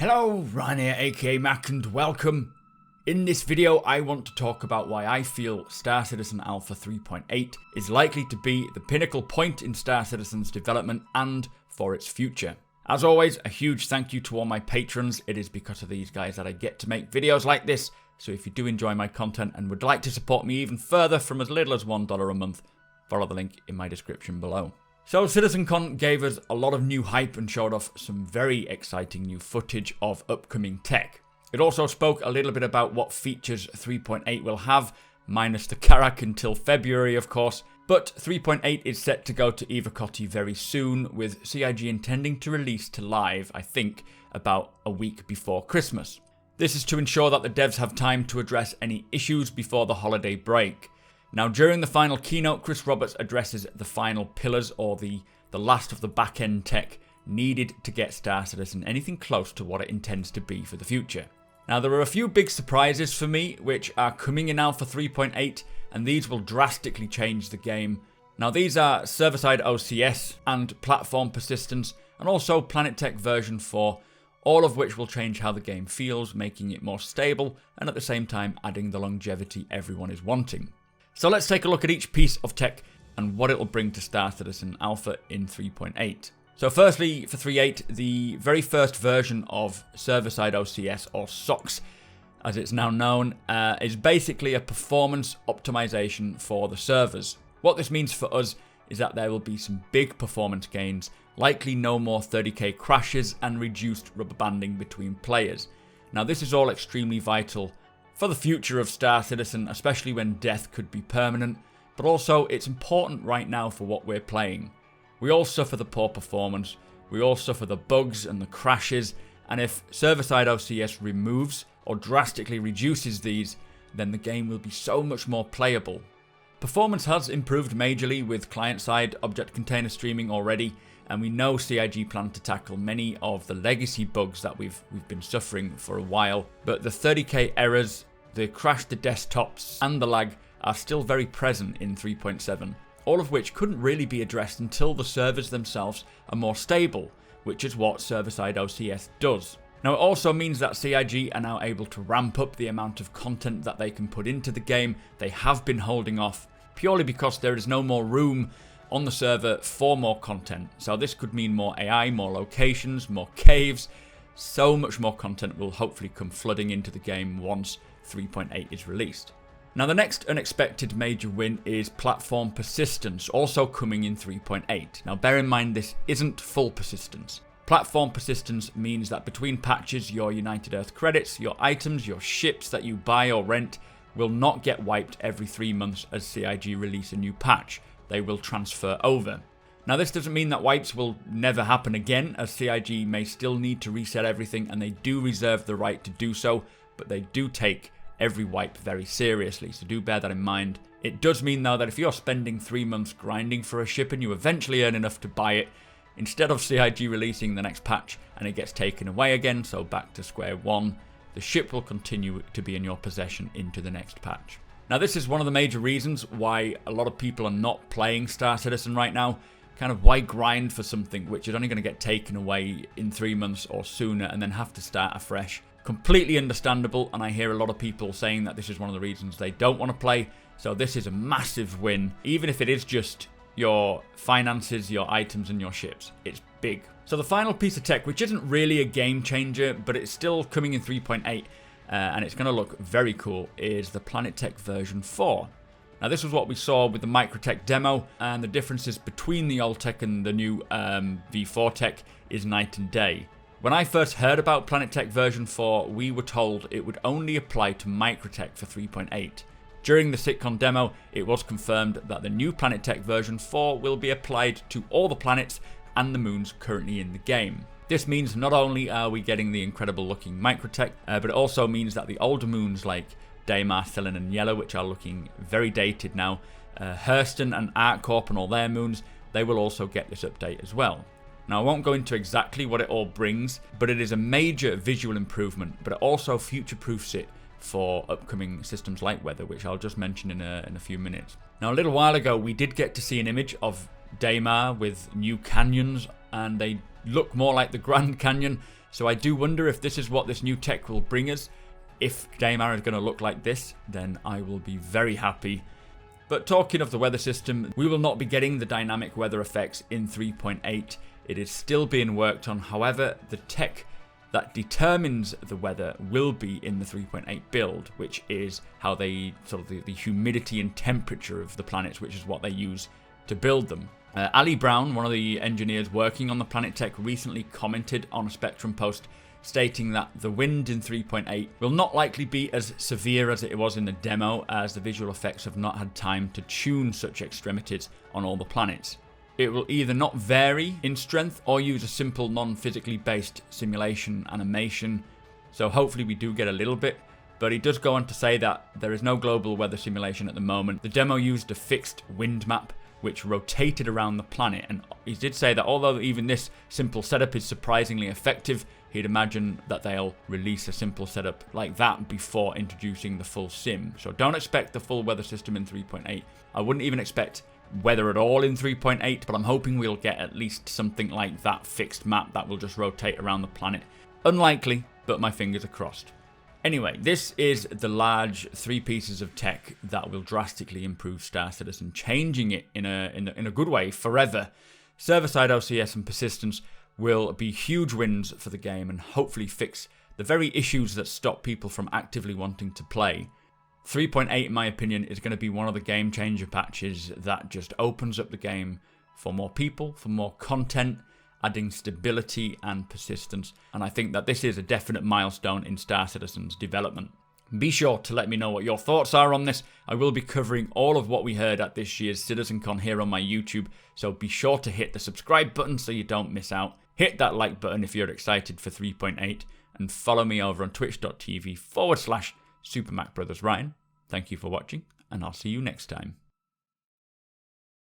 Hello, Ryan here, aka Mac, and welcome. In this video, I want to talk about why I feel Star Citizen Alpha 3.8 is likely to be the pinnacle point in Star Citizen's development and for its future. As always, a huge thank you to all my patrons. It is because of these guys that I get to make videos like this, so if you do enjoy my content and would like to support me even further from as little as $1 a month, follow the link in my description below. So CitizenCon gave us a lot of new hype and showed off some very exciting new footage of upcoming tech. It also spoke a little bit about what features 3.8 will have, minus the Karak until February of course, but 3.8 is set to go to Evocoti very soon, with CIG intending to release to live, I think, about a week before Christmas. This is to ensure that the devs have time to address any issues before the holiday break. Now, during the final keynote, Chris Roberts addresses the final pillars, or the last of the back-end tech needed to get Star Citizen anything close to what it intends to be for the future. Now, there are a few big surprises for me, which are coming in Alpha 3.8, and these will drastically change the game. Now, these are server-side OCS and platform persistence, and also Planet Tech version 4, all of which will change how the game feels, making it more stable, and at the same time adding the longevity everyone is wanting. So let's take a look at each piece of tech and what it will bring to Star Citizen Alpha in 3.8. So firstly, for 3.8, the very first version of server-side OCS, or SOCS as it's now known, is basically a performance optimization for the servers. What this means for us is that there will be some big performance gains, likely no more 30k crashes and reduced rubber banding between players. Now this is all extremely vital for the future of Star Citizen, especially when death could be permanent, but also it's important right now for what we're playing. We all suffer the poor performance, we all suffer the bugs and the crashes, and if server-side OCS removes or drastically reduces these, then the game will be so much more playable. Performance has improved majorly with client-side object container streaming already, and we know CIG plan to tackle many of the legacy bugs that we've been suffering for a while, but the 30k errors, the crash to desktops, and the lag are still very present in 3.7, all of which couldn't really be addressed until the servers themselves are more stable, which is what server-side OCS does. Now it also means that CIG are now able to ramp up the amount of content that they can put into the game. They have been holding off purely because there is no more room on the server for more content. So this could mean more AI, more locations, more caves. So much more content will hopefully come flooding into the game once 3.8 is released. Now the next unexpected major win is platform persistence, also coming in 3.8. Now bear in mind this isn't full persistence. Platform persistence means that between patches, your United Earth credits, your items, your ships that you buy or rent will not get wiped every 3 months as CIG release a new patch. They will transfer over. Now this doesn't mean that wipes will never happen again, as CIG may still need to reset everything, and they do reserve the right to do so, but they do take every wipe very seriously, so do bear that in mind. It does mean though that if you're spending 3 months grinding for a ship and you eventually earn enough to buy it, instead of CIG releasing the next patch and it gets taken away again, so back to square one, the ship will continue to be in your possession into the next patch. Now this is one of the major reasons why a lot of people are not playing Star Citizen right now. Kind of why grind for something which is only going to get taken away in 3 months or sooner and then have to start afresh. Completely understandable, and I hear a lot of people saying that this is one of the reasons they don't want to play, so this is a massive win, even if it is just your finances, your items and your ships. It's big. So the final piece of tech, which isn't really a game changer, but it's still coming in 3.8, and it's going to look very cool, is the Planet Tech version 4. Now this was what we saw with the Microtech demo, and the differences between the old tech and the new V4 tech is night and day. When I first heard about Planet Tech version 4, we were told it would only apply to Microtech for 3.8. During the SitCon demo, it was confirmed that the new Planet Tech version 4 will be applied to all the planets and the moons currently in the game. This means not only are we getting the incredible looking Microtech, but it also means that the older moons like Daymar, Thelen and Yellow, which are looking very dated now, Hurston and ArcCorp and all their moons, they will also get this update as well. Now I won't go into exactly what it all brings, but it is a major visual improvement, but it also future-proofs it for upcoming systems like weather, which I'll just mention in a few minutes. Now a little while ago we did get to see an image of Daymar with new canyons, and they look more like the Grand Canyon So I do wonder if this is what this new tech will bring us. If Daymar is going to look like this, then I will be very happy. But talking of the weather system, we will not be getting the dynamic weather effects in 3.8. It is still being worked on. However, the tech that determines the weather will be in the 3.8 build, which is how they sort of the humidity and temperature of the planets, which is what they use to build them. Ali Brown, one of the engineers working on the planet tech, recently commented on a Spectrum post stating that the wind in 3.8 will not likely be as severe as it was in the demo, as the visual effects have not had time to tune such extremities on all the planets. It will either not vary in strength or use a simple non-physically based simulation animation, so hopefully we do get a little bit, but he does go on to say that there is no global weather simulation at the moment. The demo used a fixed wind map which rotated around the planet, and he did say that although even this simple setup is surprisingly effective, he'd imagine that they'll release a simple setup like that before introducing the full sim. So don't expect the full weather system in 3.8. I wouldn't even expect weather at all in 3.8, but I'm hoping we'll get at least something like that fixed map that will just rotate around the planet. Unlikely, but my fingers are crossed. Anyway, this is the large 3 pieces of tech that will drastically improve Star Citizen, changing it in a good way forever. Server-side OCS and persistence will be huge wins for the game and hopefully fix the very issues that stop people from actively wanting to play. 3.8, in my opinion, is going to be one of the game changer patches that just opens up the game for more people, for more content, adding stability and persistence. And I think that this is a definite milestone in Star Citizen's development. Be sure to let me know what your thoughts are on this. I will be covering all of what we heard at this year's CitizenCon here on my YouTube, so be sure to hit the subscribe button so you don't miss out. Hit that like button if you're excited for 3.8, and follow me over on twitch.tv/supermacbrothers Ryan. Thank you for watching, and I'll see you next time.